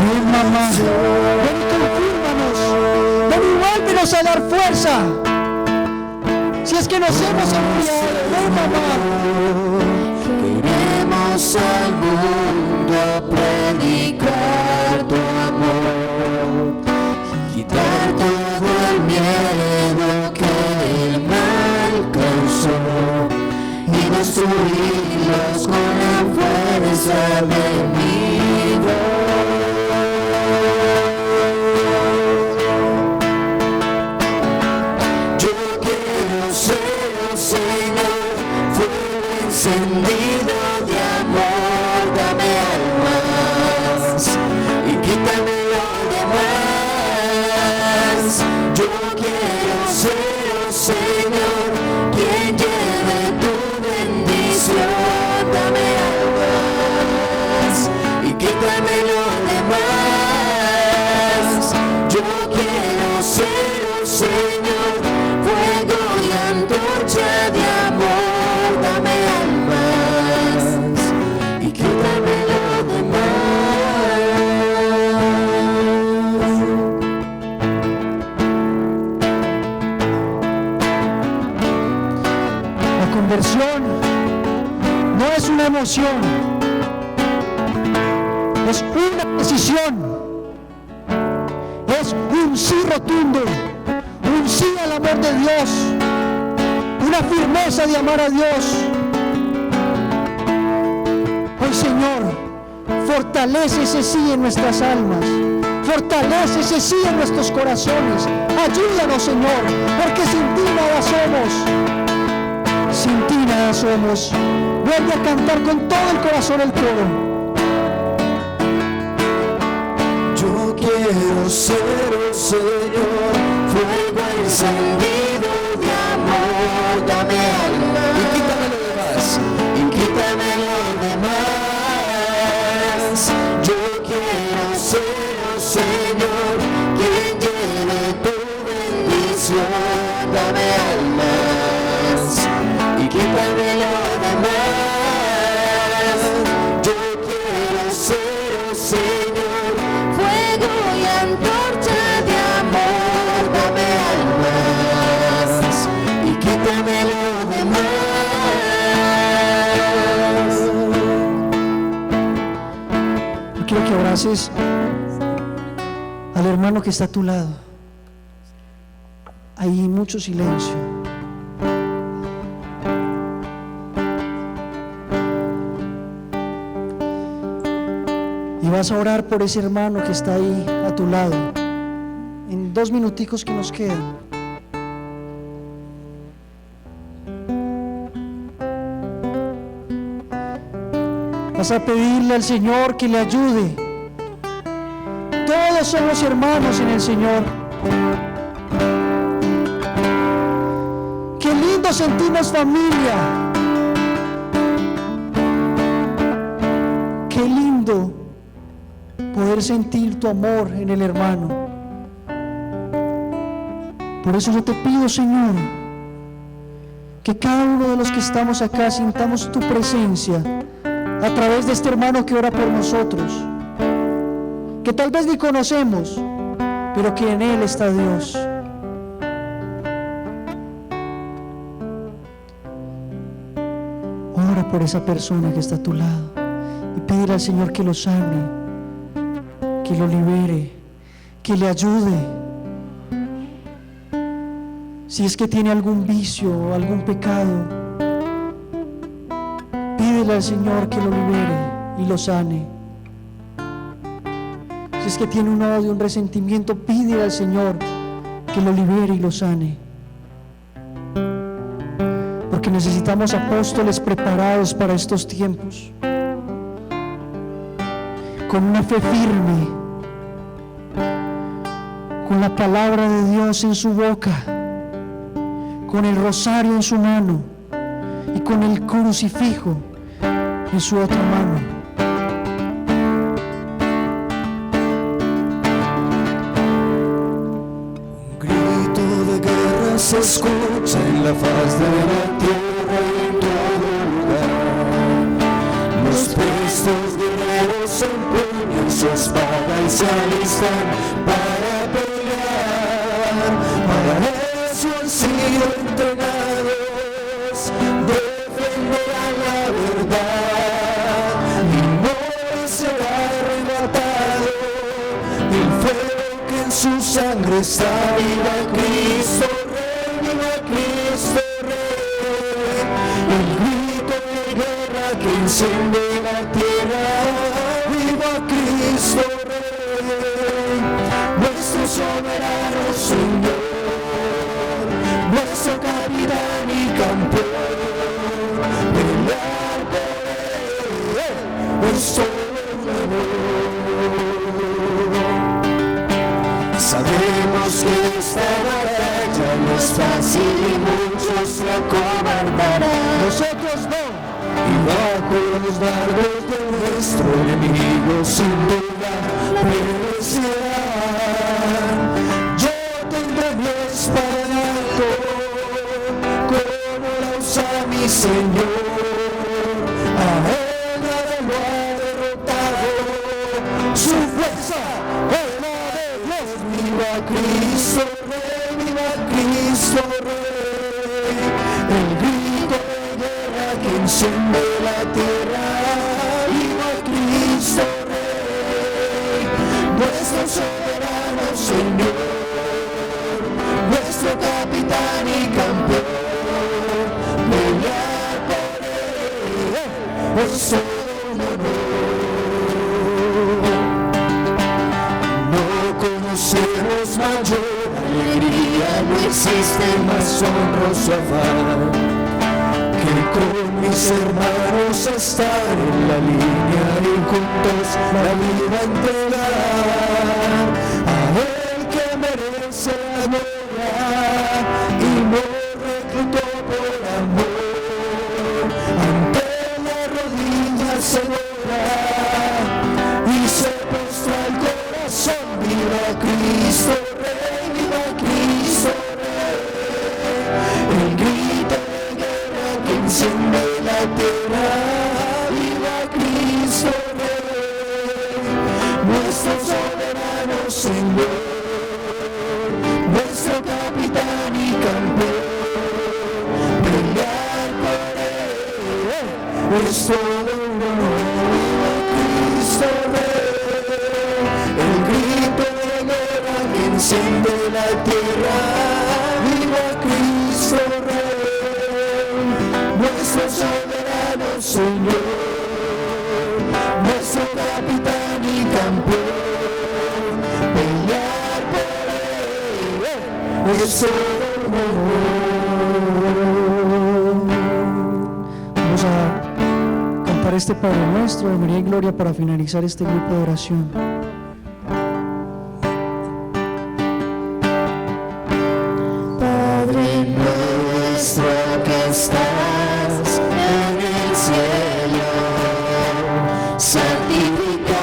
Ven, mamá, ven y confírmanos, ven y vuélvenos a dar fuerza. Si es que nos hemos enfriado, ven, mamá. Queremos al mundo predicar tu amor, quitar todo el miedo que el mal causó y destruirlos con la fuerza de mi voz. Yo quiero ser, Señor, fuego encendido de amor, dame almas y quítame lo demás. Yo quiero ser, Señor, quien lleve tu bendición, dame almas y quítame lo demás. Yo quiero ser, Señor, fuego y antorcha de amor, dame almas y quítame lo demás. La conversión no es una emoción, es una decisión, es un sí rotundo, un sí al amor de Dios, una firmeza de amar a Dios. Hoy, Señor, fortalece ese sí en nuestras almas, fortalece ese sí en nuestros corazones. Ayúdanos, Señor, porque sin ti nada somos. Sin ti nada somos. Vuelve a cantar con todo el corazón el coro. Yo quiero ser, Señor, fuego encendido de amor, dame alma y quítame lo demás, y quítame lo demás. Yo quiero ser, Señor, quien lleve tu bendición, dame almas y quítame lo demás. Yo quiero ser, Señor, fuego y antorcha de amor, dame almas y quítame lo demás. Yo quiero que abraces al hermano que está a tu lado. Hay mucho silencio. Y vas a orar por ese hermano que está ahí a tu lado, en 2 minuticos que nos quedan. Vas a pedirle al Señor que le ayude. Todos somos hermanos en el Señor. Qué lindo sentirnos familia. Qué lindo poder sentir tu amor en el hermano. Por eso yo te pido, Señor, que cada uno de los que estamos acá sintamos tu presencia a través de este hermano que ora por nosotros, que tal vez ni conocemos, pero que en él está Dios. Ora por esa persona que está a tu lado y pídele al Señor que lo sane, que lo libere, que le ayude. Si es que tiene algún vicio o algún pecado, pídele al Señor que lo libere y lo sane. Si es que tiene un odio, un resentimiento, pídele al Señor que lo libere y lo sane. Porque necesitamos apóstoles preparados para estos tiempos, con una fe firme, con la palabra de Dios en su boca, con el rosario en su mano y con el crucifijo en su otra mano. Un grito de guerra se escucha en la faz de la tierra y en todo lugar. Los prestos guerreros empuñan su espada y se alistan para pelear. Para eso han sido entrenados, defenderán la verdad. Mi nombre será arrebatado, el fuego que en su sangre está. Viva Cristo Rey, viva Cristo Rey. El grito de guerra que enciende la tierra. Viva Cristo Rey, nuestro soberano Señor, nuestro capitán y campeón. Pelear por él es todo un honor. Sabemos que esta batalla no es fácil y muchos se acobardarán. Nosotros no. Y bajo los dardos de nuestro enemigo sin duda perecerán. Yo tendré mi espada en alto, como la usa mi Señor. A él nada lo ha derrotado, su fuerza es la de Dios. Viva Cristo Rey, viva Cristo Rey. El grito de guerra que enciende la tierra. Viva Cristo Rey, nuestro soberano Señor, nuestro capitán y campeón. Pelear por él es todo un honor. No conocemos mayor alegría, no existe más honroso afán que con mis hermanos estar en la línea y juntos la vida entregar a él que merece la gloria y no reclutó por amor. Ante la rodilla se dobla y se postra el corazón. Viva Cristo Rey, viva Cristo Rey. El grito de guerra que enciende la tierra. Viva Cristo Rey, nuestro soberano Señor, nuestro capitán y campeón. Pelear por él es todo un honor. Cristo Rey, el grito de guerra que enciende la tierra. Viva Cristo Rey, nuestro soberano Señor, nuestro capitán y campeón. Pelear por él Vamos a cantar este Padre Nuestro de María y Gloria para finalizar este grupo de oración. Padre nuestro que estás en el cielo, santificado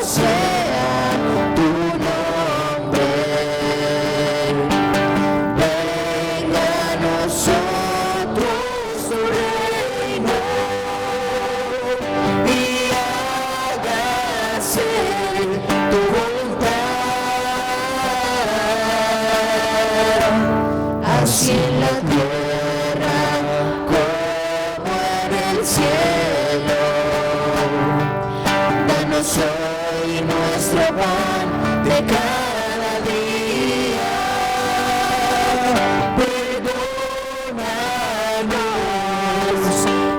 sea tu nombre. Venga a nosotros tu reino y hágase tu voluntad, así en la tierra como en el cielo. Danos hoy nuestro pan de cada día. Perdónanos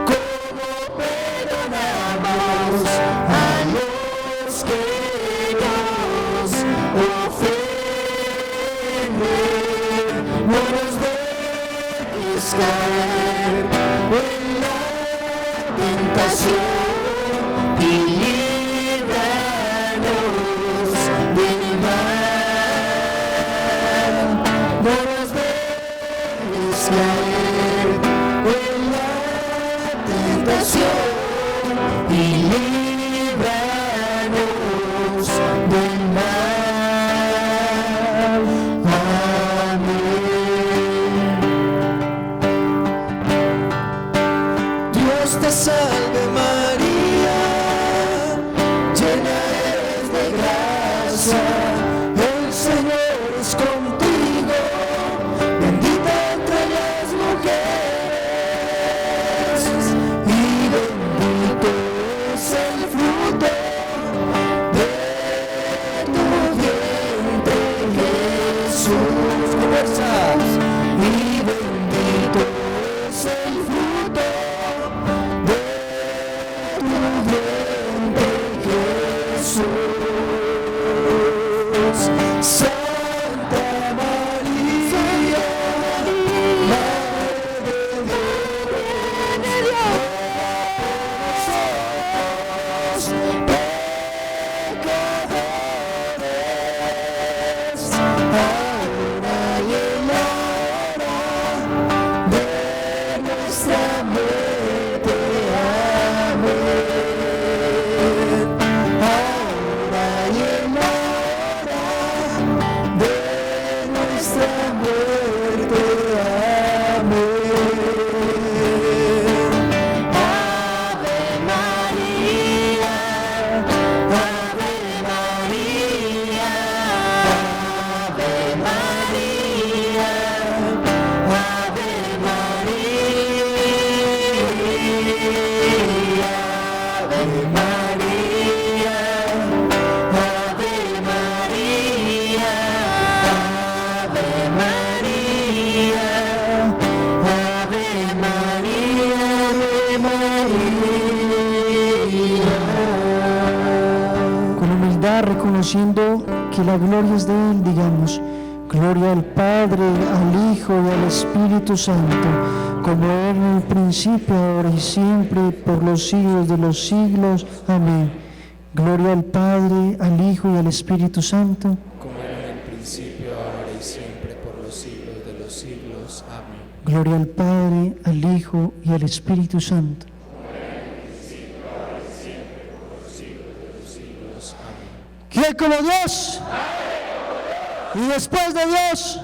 como perdonamos a los que nos ofenden. No nos dejes caer en la tentación y líbranos del mal. No nos dejes caer en la tentación y líbranos del mal. Amén. Dios te salve María, llena eres de gracia, el Señor es contigo, bendita entre las mujeres, y bendito es el fruto de tu vientre, Jesús. Fuerzas. Y bendito es el fruto de tu vientre, Jesús. Santa María, Madre de Dios, pecadores, ahora y en la hora de nuestra muerte. Amén. Ahora y en la hora de nuestra muerte. Amén. Ave María, Ave María, Ave María, Ave María, Ave María, Ave María, Ave María, Ave María, Ave María. Con humildad, reconociendo que la gloria es de Él, digamos: gloria al Padre, al Hijo y al Espíritu Santo, como era en el principio, ahora y siempre, por los siglos de los siglos. Amén. Gloria al Padre, al Hijo y al Espíritu Santo. como era en el principio, ahora y siempre, por los siglos de los siglos. Amén. Gloria al Padre, al Hijo y al Espíritu Santo. Siglos. Amén. ¿Quién como Dios? Y después de Dios,